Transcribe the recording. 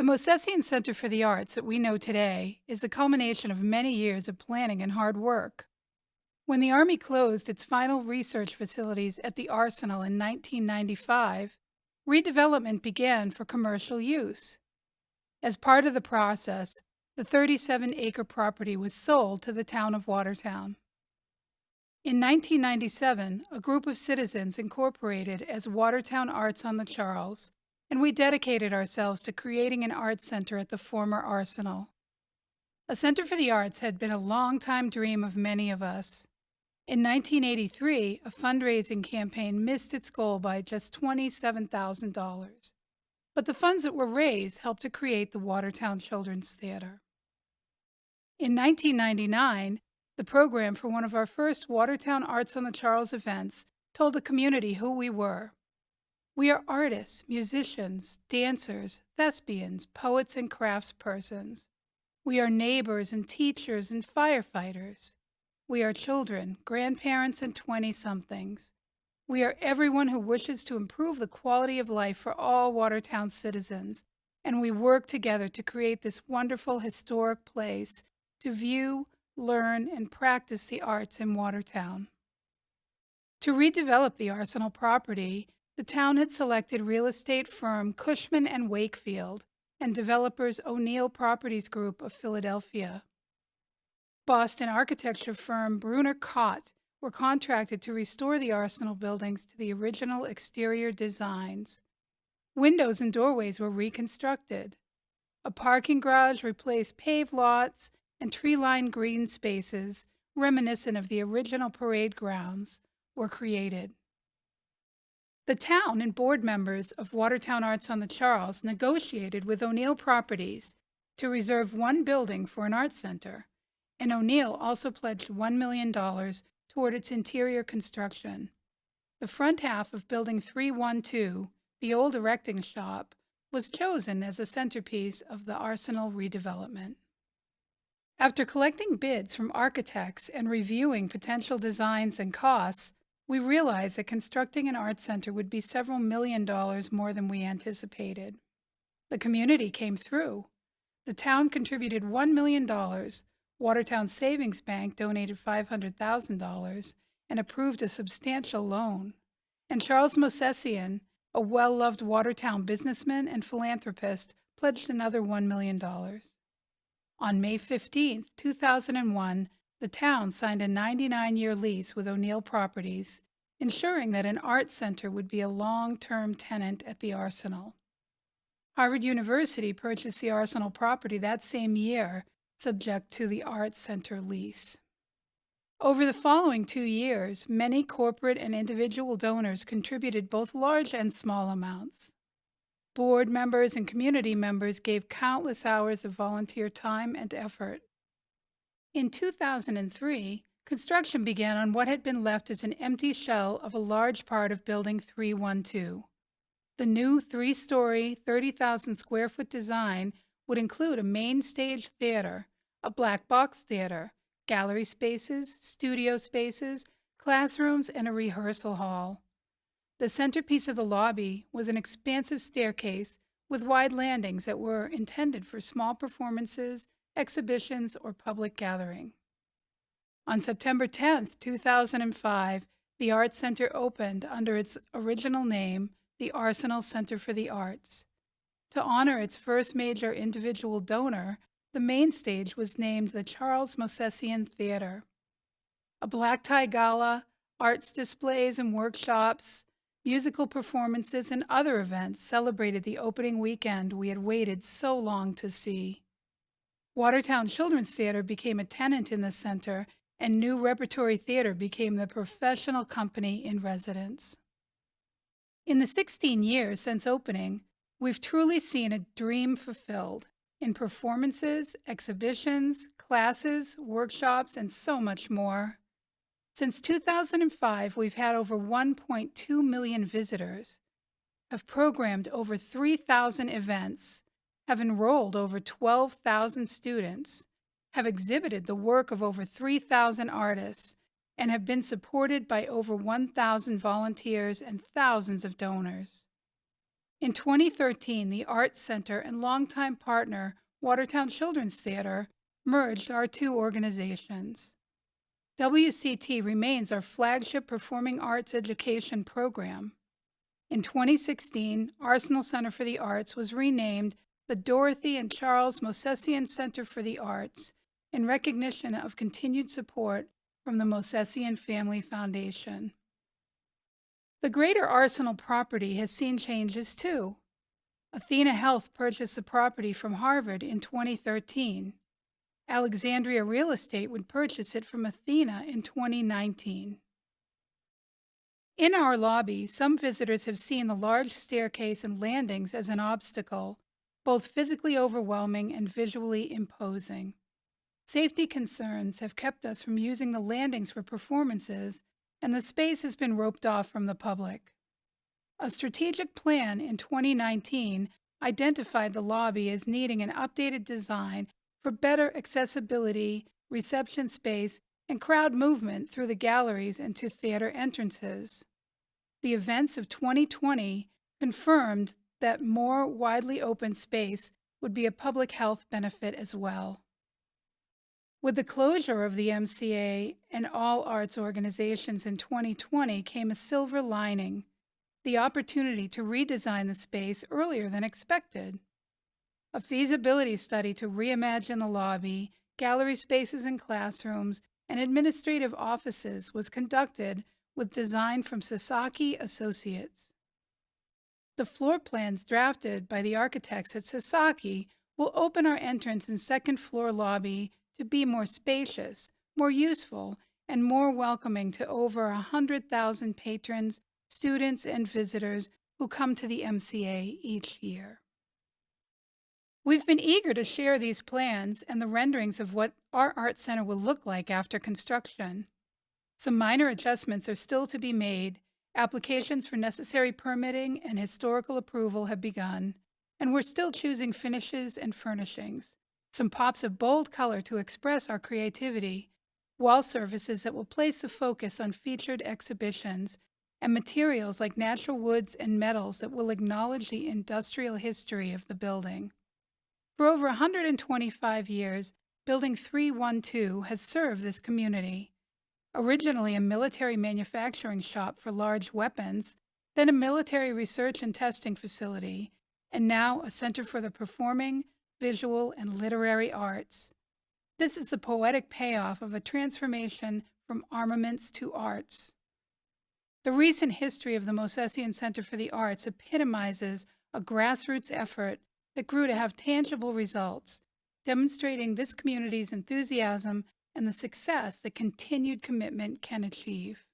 The Mosesian Center for the Arts that we know today is a culmination of many years of planning and hard work. When the Army closed its final research facilities at the Arsenal in 1995, redevelopment began for commercial use. As part of the process, the 37-acre property was sold to the town of Watertown. In 1997, a group of citizens incorporated as Watertown Arts on the Charles, and we dedicated ourselves to creating an arts center at the former Arsenal. A Center for the Arts had been a long-time dream of many of us. In 1983, a fundraising campaign missed its goal by just $27,000. But the funds that were raised helped to create the Watertown Children's Theater. In 1999, the program for one of our first Watertown Arts on the Charles events told the community who we were. We are artists, musicians, dancers, thespians, poets, and craftspersons. We are neighbors and teachers and firefighters. We are children, grandparents, and 20-somethings. We are everyone who wishes to improve the quality of life for all Watertown citizens, and we work together to create this wonderful historic place to view, learn, and practice the arts in Watertown. To redevelop the Arsenal property, the town had selected real estate firm Cushman & Wakefield and developers O'Neill Properties Group of Philadelphia. Boston architecture firm Brunner Cott were contracted to restore the Arsenal buildings to the original exterior designs. Windows and doorways were reconstructed. A parking garage replaced paved lots, and tree-lined green spaces, reminiscent of the original parade grounds, were created. The town and board members of Watertown Arts on the Charles negotiated with O'Neill Properties to reserve one building for an arts center, and O'Neill also pledged $1 million toward its interior construction. The front half of Building 312, the old erecting shop, was chosen as a centerpiece of the Arsenal redevelopment. After collecting bids from architects and reviewing potential designs and costs, we realized that constructing an arts center would be several $1 million more than we anticipated. The community came through. The town contributed $1 million, Watertown Savings Bank donated $500,000 and approved a substantial loan, and Charles Mosesian, a well-loved Watertown businessman and philanthropist, pledged another $1 million. On May 15, 2001, the town signed a 99-year lease with O'Neill Properties, ensuring that an arts center would be a long-term tenant at the Arsenal. Harvard University purchased the Arsenal property that same year, subject to the arts center lease. Over the following 2 years, many corporate and individual donors contributed both large and small amounts. Board members and community members gave countless hours of volunteer time and effort. In 2003, construction began on what had been left as an empty shell of a large part of Building 312. The new 3-story, 30,000-square-foot design would include a main stage theater, a black box theater, gallery spaces, studio spaces, classrooms, and a rehearsal hall. The centerpiece of the lobby was an expansive staircase with wide landings that were intended for small performances, exhibitions, or public gathering. On September 10, 2005, the Arts Center opened under its original name, the Arsenal Center for the Arts. To honor its first major individual donor, the main stage was named the Charles Mosesian Theater. A black tie gala, arts displays and workshops, musical performances, and other events celebrated the opening weekend we had waited so long to see. Watertown Children's Theater became a tenant in the center, and New Repertory Theater became the professional company in residence. In the 16 years since opening, we've truly seen a dream fulfilled in performances, exhibitions, classes, workshops, and so much more. Since 2005, we've had over 1.2 million visitors, have programmed over 3,000 events, have enrolled over 12,000 students, have exhibited the work of over 3,000 artists, and have been supported by over 1,000 volunteers and thousands of donors. In 2013, the Arts Center and longtime partner Watertown Children's Theater merged our two organizations. WCT remains our flagship performing arts education program. In 2016, Arsenal Center for the Arts was renamed the Dorothy and Charles Mosesian Center for the Arts in recognition of continued support from the Mosesian Family Foundation. The greater Arsenal property has seen changes too. Athena Health purchased the property from Harvard in 2013. Alexandria Real Estate would purchase it from Athena in 2019. In our lobby, some visitors have seen the large staircase and landings as an obstacle, both physically overwhelming and visually imposing. Safety concerns have kept us from using the landings for performances, and the space has been roped off from the public. A strategic plan in 2019 identified the lobby as needing an updated design for better accessibility, reception space, and crowd movement through the galleries and to theater entrances. The events of 2020 confirmed that more widely open space would be a public health benefit as well. With the closure of the MCA and all arts organizations in 2020 came a silver lining, the opportunity to redesign the space earlier than expected. A feasibility study to reimagine the lobby, gallery spaces and classrooms, and administrative offices was conducted with design from Sasaki Associates. The floor plans drafted by the architects at Sasaki will open our entrance and second floor lobby to be more spacious, more useful, and more welcoming to over 100,000 patrons, students, and visitors who come to the MCA each year. We've been eager to share these plans and the renderings of what our art center will look like after construction. Some minor adjustments are still to be made, applications for necessary permitting and historical approval have begun, and we're still choosing finishes and furnishings. Some pops of bold color to express our creativity, wall surfaces that will place the focus on featured exhibitions, and materials like natural woods and metals that will acknowledge the industrial history of the building. For over 125 years, Building 312 has served this community. Originally a military manufacturing shop for large weapons, then a military research and testing facility, and now a center for the performing, visual, and literary arts. This is the poetic payoff of a transformation from armaments to arts. The recent history of the Mosesian Center for the Arts epitomizes a grassroots effort that grew to have tangible results, demonstrating this community's enthusiasm and the success that continued commitment can achieve.